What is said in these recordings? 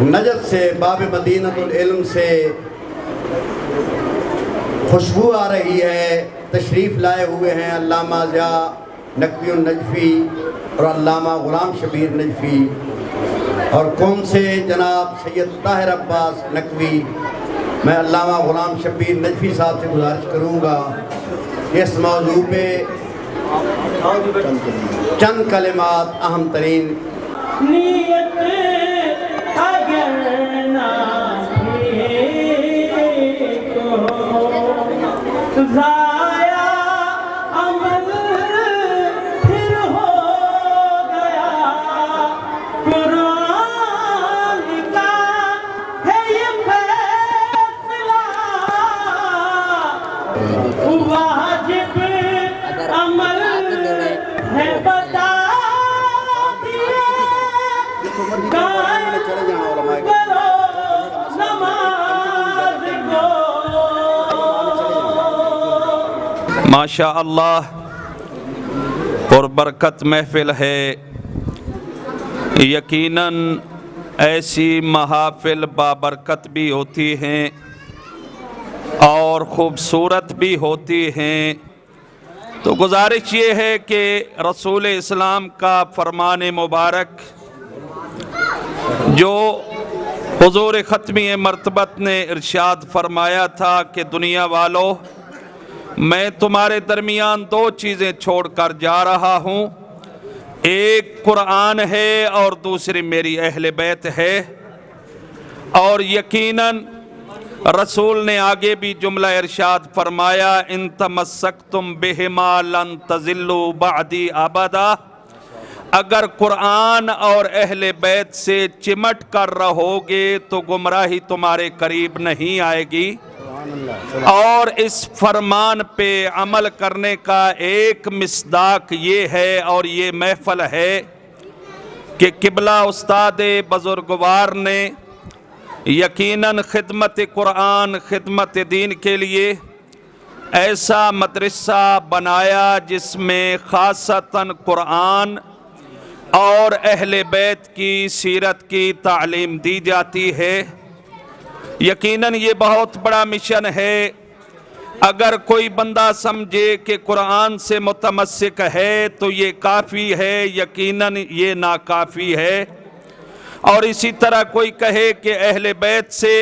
نجد سے باب مدینۃ العلم سے خوشبو آ رہی ہے. تشریف لائے ہوئے ہیں علامہ ضیاء نقوی النجفی اور علامہ غلام شبیر نجفی، اور قوم سے جناب سید طاہر عباس نقوی. میں علامہ غلام شبیر نجفی صاحب سے گزارش کروں گا اس موضوع پہ چند کلمات اہم ترین. نیت اگر نہ تو ضائع عمل پھر ہو گیا. قرآن کا ہے یہ فیصلہ، واجب عمل ہے بتا ماشاء اللہ. پربرکت محفل ہے. یقیناً ایسی محافل بابرکت بھی ہوتی ہیں اور خوبصورت بھی ہوتی ہیں. تو گزارش یہ ہے کہ رسول اسلام کا فرمان مبارک جو حضور ختمی مرتبت نے ارشاد فرمایا تھا کہ دنیا والو، میں تمہارے درمیان دو چیزیں چھوڑ کر جا رہا ہوں، ایک قرآن ہے اور دوسری میری اہل بیت ہے. اور یقیناً رسول نے آگے بھی جملہ ارشاد فرمایا، ان تمسکتم بہما لن تضلوا بعدی ابدا. اگر قرآن اور اہل بیت سے چمٹ کر رہو گے تو گمراہی تمہارے قریب نہیں آئے گی. اور اس فرمان پہ عمل کرنے کا ایک مصداق یہ ہے اور یہ محفل ہے کہ قبلہ استاد بزرگوار نے یقیناً خدمت قرآن، خدمت دین کے لیے ایسا مدرسہ بنایا جس میں خاصتاً قرآن اور اہل بیت کی سیرت کی تعلیم دی جاتی ہے. یقیناً یہ بہت بڑا مشن ہے. اگر کوئی بندہ سمجھے کہ قرآن سے متمسک ہے تو یہ کافی ہے، یقیناً یہ ناکافی ہے. اور اسی طرح کوئی کہے کہ اہل بیت سے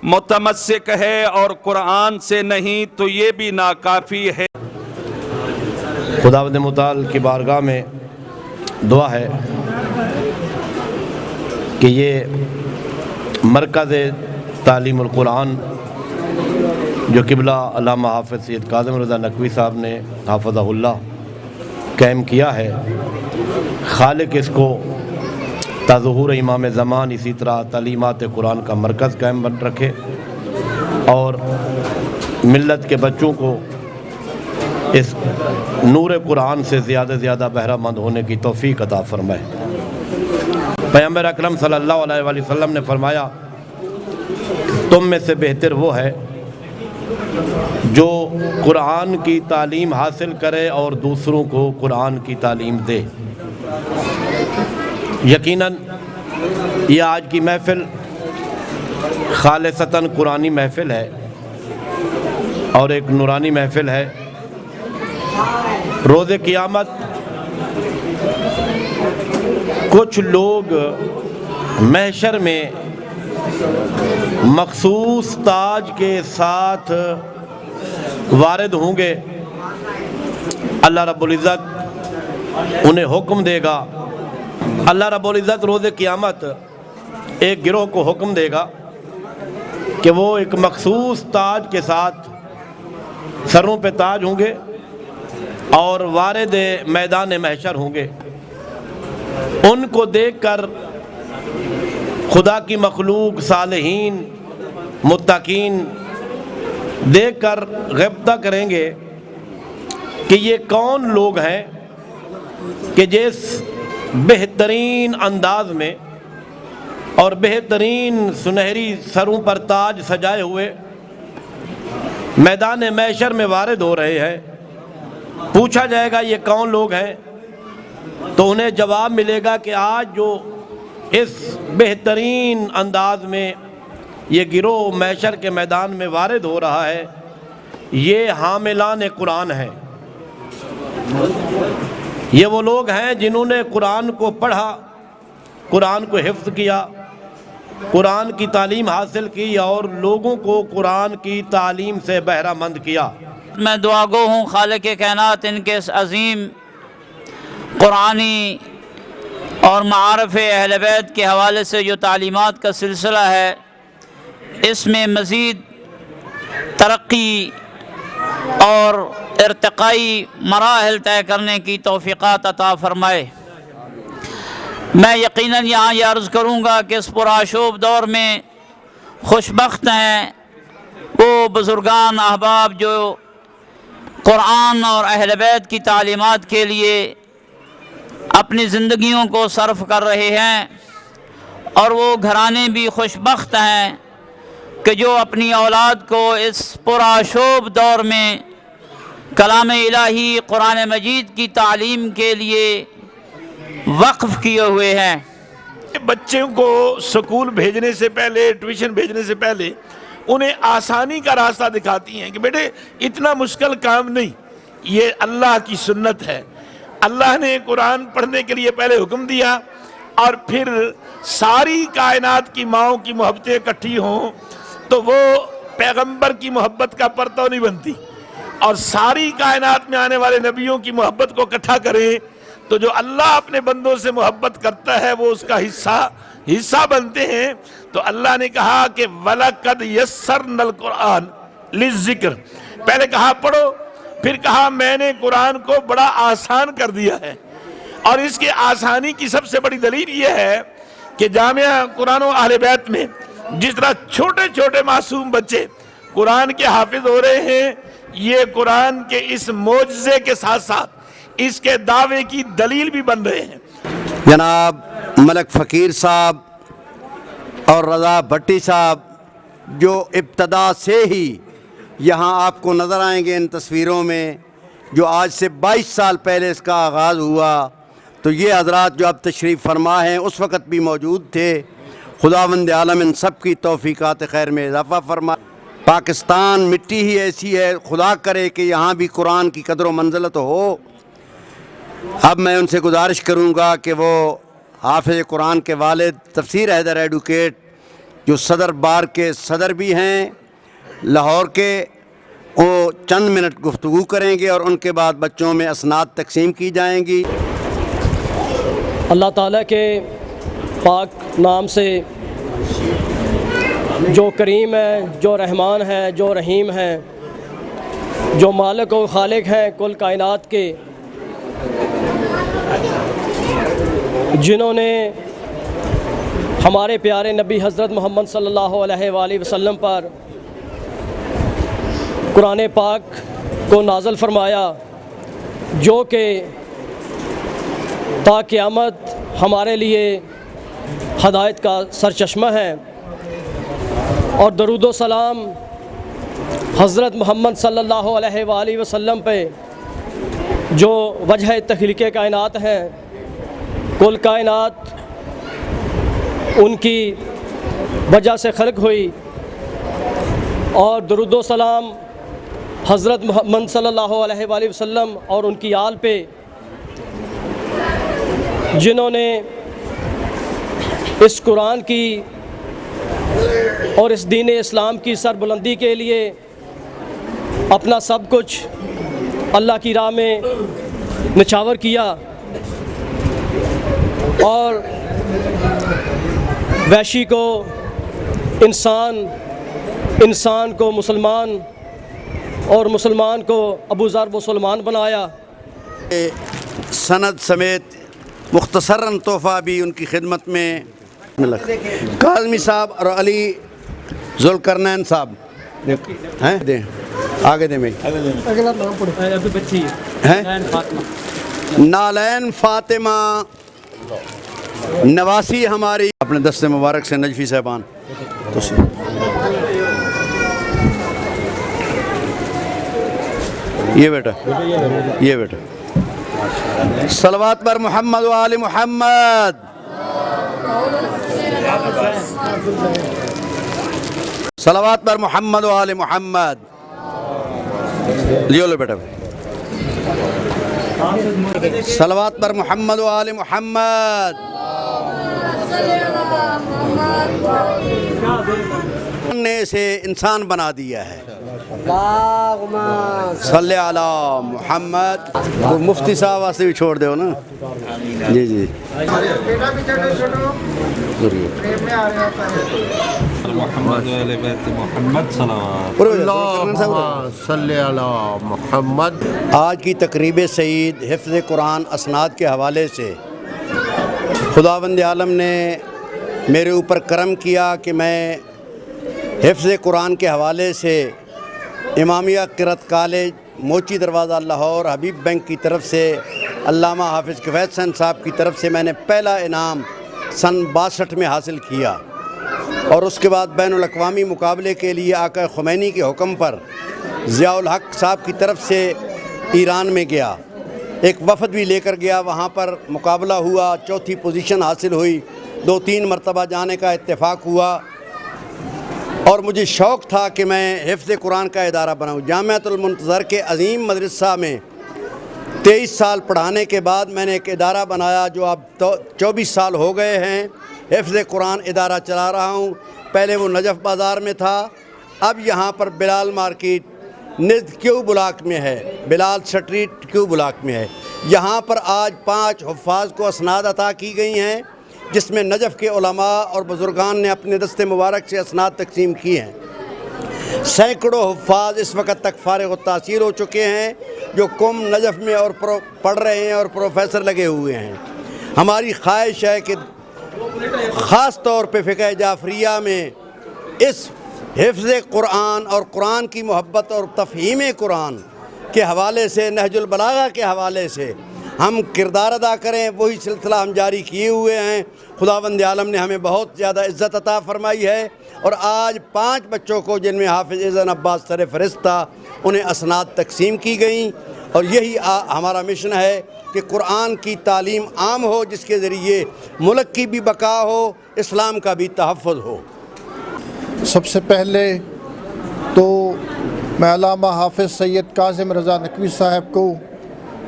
متمسک ہے اور قرآن سے نہیں تو یہ بھی ناکافی ہے. خداوند متعال کی بارگاہ میں دعا ہے کہ یہ مرکز تعلیم القرآن جو قبلہ علامہ حافظ سید کاظم رضا نقوی صاحب نے حافظہ اللہ قائم کیا ہے، خالق اس کو تا ظہور امام زمان اسی طرح تعلیمات قرآن کا مرکز قائم بن رکھے اور ملت کے بچوں کو اس نور قرآن سے زیادہ زیادہ بہرہ مند ہونے کی توفیق عطا فرمائے. پیغمبر اکرم صلی اللہ علیہ وآلہ وسلم نے فرمایا، تم میں سے بہتر وہ ہے جو قرآن کی تعلیم حاصل کرے اور دوسروں کو قرآن کی تعلیم دے. یقیناً یہ آج کی محفل خالصتاً قرآنی محفل ہے اور ایک نورانی محفل ہے. روز قیامت کچھ لوگ محشر میں مخصوص تاج کے ساتھ وارد ہوں گے. اللہ رب العزت انہیں حکم دے گا. اللہ رب العزت روز قیامت ایک گروہ کو حکم دے گا کہ وہ ایک مخصوص تاج کے ساتھ سروں پہ تاج ہوں گے اور وارد میدان محشر ہوں گے. ان کو دیکھ کر خدا کی مخلوق، صالحین، متقین دیکھ کر غبطہ کریں گے کہ یہ کون لوگ ہیں کہ جس بہترین انداز میں اور بہترین سنہری سروں پر تاج سجائے ہوئے میدان محشر میں وارد ہو رہے ہیں۔ پوچھا جائے گا یہ کون لوگ ہیں، تو انہیں جواب ملے گا کہ آج جو اس بہترین انداز میں یہ گروہ محشر کے میدان میں وارد ہو رہا ہے، یہ حاملان قرآن ہیں۔ یہ وہ لوگ ہیں جنہوں نے قرآن کو پڑھا، قرآن کو حفظ کیا، قرآن کی تعلیم حاصل کی اور لوگوں کو قرآن کی تعلیم سے بہرہ مند کیا۔ میں دعا گو ہوں خالق کائنات ان کے اس عظیم قرآنی اور معارف اہل بیت کے حوالے سے جو تعلیمات کا سلسلہ ہے، اس میں مزید ترقی اور ارتقائی مراحل طے کرنے کی توفیقات عطا فرمائے۔ میں یقیناً یہاں یہ عرض کروں گا کہ اس پرآشوب دور میں خوش بخت ہیں وہ بزرگان احباب جو قرآن اور اہل بیت کی تعلیمات کے لیے اپنی زندگیوں کو صرف کر رہے ہیں، اور وہ گھرانے بھی خوش بخت ہیں کہ جو اپنی اولاد کو اس پرآشوب دور میں کلام الہی قرآن مجید کی تعلیم کے لیے وقف کیے ہوئے ہیں۔ بچوں کو سکول بھیجنے سے پہلے، ٹیوشن بھیجنے سے پہلے انہیں آسانی کا راستہ دکھاتی ہیں کہ بیٹے اتنا مشکل کام نہیں، یہ اللہ کی سنت ہے۔ اللہ نے قرآن پڑھنے کے لیے پہلے حکم دیا، اور پھر ساری کائنات کی ماؤں کی محبتیں اکٹھی ہوں تو وہ پیغمبر کی محبت کا پرتو نہیں بنتی، اور ساری کائنات میں آنے والے نبیوں کی محبت کو اکٹھا کریں تو جو اللہ اپنے بندوں سے محبت کرتا ہے وہ اس کا حصہ بنتے ہیں۔ تو اللہ نے کہا کہ وَلَقَدْ يَسَّرْنَا الْقُرْآنَ لِلذِّكْرِ، پہلے کہا پڑھو، پھر کہا میں نے قرآن کو بڑا آسان کر دیا ہے۔ اور اس کے آسانی کی سب سے بڑی دلیل یہ ہے کہ جامعہ قرآن و اہل بیت میں جس طرح چھوٹے چھوٹے معصوم بچے قرآن کے حافظ ہو رہے ہیں، یہ قرآن کے اس معجزے کے ساتھ ساتھ اس کے دعوے کی دلیل بھی بن رہے ہیں۔ جناب ملک فقیر صاحب اور رضا بھٹی صاحب جو ابتدا سے ہی یہاں آپ کو نظر آئیں گے ان تصویروں میں، جو آج سے 22 سال پہلے اس کا آغاز ہوا، تو یہ حضرات جو اب تشریف فرما ہیں اس وقت بھی موجود تھے۔ خداوند عالم ان سب کی توفیقات خیر میں اضافہ فرمائے۔ پاکستان مٹی ہی ایسی ہے، خدا کرے کہ یہاں بھی قرآن کی قدر و منزلت ہو۔ اب میں ان سے گزارش کروں گا کہ وہ حافظ قرآن کے والد تفسیر حیدر ایڈوکیٹ جو صدر بار کے صدر بھی ہیں لاہور کے، وہ چند منٹ گفتگو کریں گے اور ان کے بعد بچوں میں اسناد تقسیم کی جائیں گی۔ اللہ تعالیٰ کے پاک نام سے جو کریم ہے، جو رحمان ہے، جو رحیم ہے، جو مالک و خالق ہیں کل کائنات کے، جنہوں نے ہمارے پیارے نبی حضرت محمد صلی اللہ علیہ وآلہ وسلم پر قرآن پاک کو نازل فرمایا، جو کہ تا قیامت ہمارے لیے ہدایت کا سرچشمہ ہے، اور درود و سلام حضرت محمد صلی اللہ علیہ وآلہ وسلم پہ جو وجہ تخلیق کائنات ہیں، کل کائنات ان کی وجہ سے خلق ہوئی، اور درود و سلام حضرت محمد صلی اللہ علیہ وآلہ وسلم اور ان کی آل پہ، جنہوں نے اس قرآن کی اور اس دین اسلام کی سربلندی کے لیے اپنا سب کچھ اللہ کی راہ میں نچھاور کیا، اور وحشی کو انسان، انسان کو مسلمان، اور مسلمان کو ابو ذر و سلمان بنایا۔ سند سمیت مختصراً تحفہ بھی ان کی خدمت میں کاظمی صاحب اور علی ذوالقرنین صاحب ہیں، دیں آگے دیں میں نالین فاطمہ نواسی ہماری اپنے دست مبارک سے نجفی صاحبان یہ بیٹا صلوات پر محمد و آل محمد. صلوات پر محمد و آل محمد. لیو لو بیٹا. صلوات پر محمد و آل محمد. نے سے انسان بنا دیا ہے. صلی علی محمد. مفتی صاحب واسطے بھی چھوڑ دو نا. جی جی محمد علی بیت محمد صلی علی محمد. آج کی تقریب سعید حفظ قرآن اسناد کے حوالے سے خداوند عالم نے میرے اوپر کرم کیا کہ میں حفظ قرآن کے حوالے سے امامیہ قرأت کالج موچی دروازہ لاہور حبیب بینک کی طرف سے علامہ حافظ کفایت حسین صاحب کی طرف سے میں نے پہلا انعام سن 62 میں حاصل کیا، اور اس کے بعد بین الاقوامی مقابلے کے لیے آقا خمینی کے حکم پر ضیاء الحق صاحب کی طرف سے ایران میں گیا. ایک وفد بھی لے کر گیا، وہاں پر مقابلہ ہوا، چوتھی پوزیشن حاصل ہوئی. 2-3 مرتبہ جانے کا اتفاق ہوا، اور مجھے شوق تھا کہ میں حفظ قرآن کا ادارہ بناؤں. جامعۃ المنتظر کے عظیم مدرسہ میں 23 سال پڑھانے کے بعد میں نے ایک ادارہ بنایا جو اب 24 سال ہو گئے ہیں. حفظ قرآن ادارہ چلا رہا ہوں. پہلے وہ نجف بازار میں تھا، اب یہاں پر بلال مارکیٹ نزد کیو بلاک میں ہے، بلال سٹریٹ کیو بلاک میں ہے. یہاں پر آج 5 حفاظ کو اسناد عطا کی گئی ہیں، جس میں نجف کے علماء اور بزرگان نے اپنے دست مبارک سے اسناد تقسیم کی ہیں. سینکڑوں حفاظ اس وقت تک فارغ التحصیل ہو چکے ہیں جو قم نجف میں اور پڑھ رہے ہیں اور پروفیسر لگے ہوئے ہیں. ہماری خواہش ہے کہ خاص طور پہ فقہ جعفریہ میں اس حفظ قرآن اور قرآن کی محبت اور تفہیم قرآن کے حوالے سے، نہج البلاغہ کے حوالے سے ہم کردار ادا کریں. وہی سلسلہ ہم جاری کیے ہوئے ہیں. خداوند عالم نے ہمیں بہت زیادہ عزت عطا فرمائی ہے، اور آج 5 بچوں کو، جن میں حافظ اذن عباس سر فہرست تھا، انہیں اسناد تقسیم کی گئیں. اور یہی ہمارا مشن ہے کہ قرآن کی تعلیم عام ہو، جس کے ذریعے ملک کی بھی بقا ہو، اسلام کا بھی تحفظ ہو. سب سے پہلے تو میں علامہ حافظ سید کاظم رضا نقوی صاحب کو،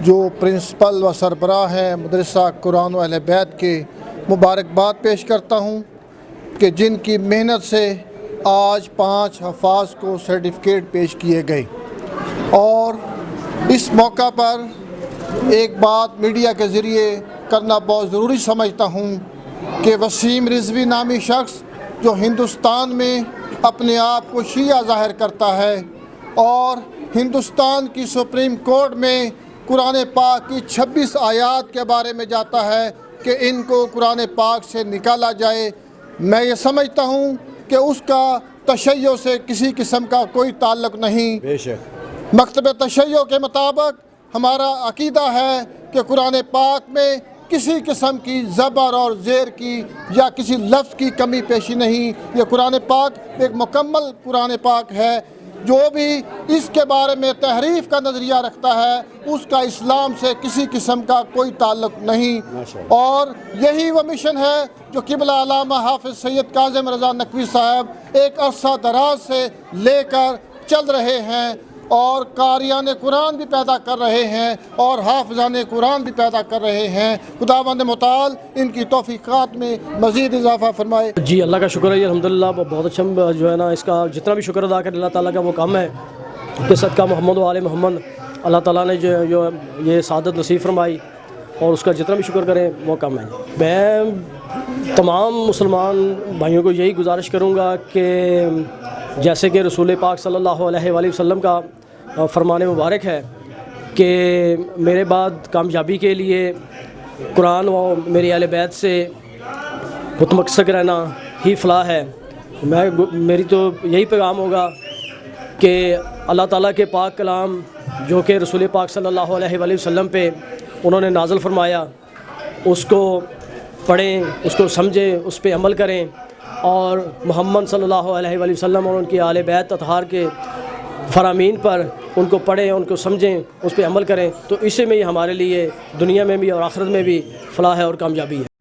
جو پرنسپل و سربراہ ہیں مدرسہ قرآن و اہل بیت کے، مبارکباد پیش کرتا ہوں کہ جن کی محنت سے آج 5 حفاظ کو سرٹیفکیٹ پیش کیے گئے. اور اس موقع پر ایک بات میڈیا کے ذریعے کرنا بہت ضروری سمجھتا ہوں کہ وسیم رضوی نامی شخص جو ہندوستان میں اپنے آپ کو شیعہ ظاہر کرتا ہے اور ہندوستان کی سپریم کورٹ میں قرآن پاک کی 26 آیات کے بارے میں جاتا ہے کہ ان کو قرآن پاک سے نکالا جائے، میں یہ سمجھتا ہوں کہ اس کا تشیع سے کسی قسم کا کوئی تعلق نہیں. بے شک مکتب تشیع کے مطابق ہمارا عقیدہ ہے کہ قرآن پاک میں کسی قسم کی زبر اور زیر کی یا کسی لفظ کی کمی پیشی نہیں. یہ قرآن پاک ایک مکمل قرآن پاک ہے. جو بھی اس کے بارے میں تحریف کا نظریہ رکھتا ہے اس کا اسلام سے کسی قسم کا کوئی تعلق نہیں. اور یہی وہ مشن ہے جو قبلہ علامہ حافظ سید کاظم رضا نقوی صاحب ایک عرصہ دراز سے لے کر چل رہے ہیں، اور قاریان قرآن بھی پیدا کر رہے ہیں اور حافظان قرآن بھی پیدا کر رہے ہیں. خداوند متعال ان کی توفیقات میں مزید اضافہ فرمائے. جی اللہ کا شکر ہے جی، الحمدللہ بہت اچھا جو ہے نا، اس کا جتنا بھی شکر ادا کریں اللہ تعالیٰ کا وہ کم ہے کہ صدقہ محمد و آل محمد اللہ تعالیٰ نے جو یہ سعادت نصیب فرمائی، اور اس کا جتنا بھی شکر کریں وہ کم ہے. میں تمام مسلمان بھائیوں کو یہی گزارش کروں گا کہ جیسے کہ رسول پاک صلی اللہ علیہ وآلہ وسلم کا فرمان مبارک ہے کہ میرے بعد کامیابی کے لیے قرآن و میری اہل بیت سے متمسک رہنا ہی فلاح ہے. میری تو یہی پیغام ہوگا کہ اللہ تعالیٰ کے پاک کلام جو کہ رسول پاک صلی اللہ علیہ وآلہ وسلم پہ انہوں نے نازل فرمایا، اس کو پڑھیں، اس کو سمجھیں، اس پہ عمل کریں، اور محمد صلی اللہ علیہ وآلہ وسلم اور ان کی آل بیت اطہار کے فرامین پر ان کو پڑھیں، ان کو سمجھیں، اس پہ عمل کریں، تو اسی میں ہی ہمارے لیے دنیا میں بھی اور آخرت میں بھی فلاح اور کامیابی ہے۔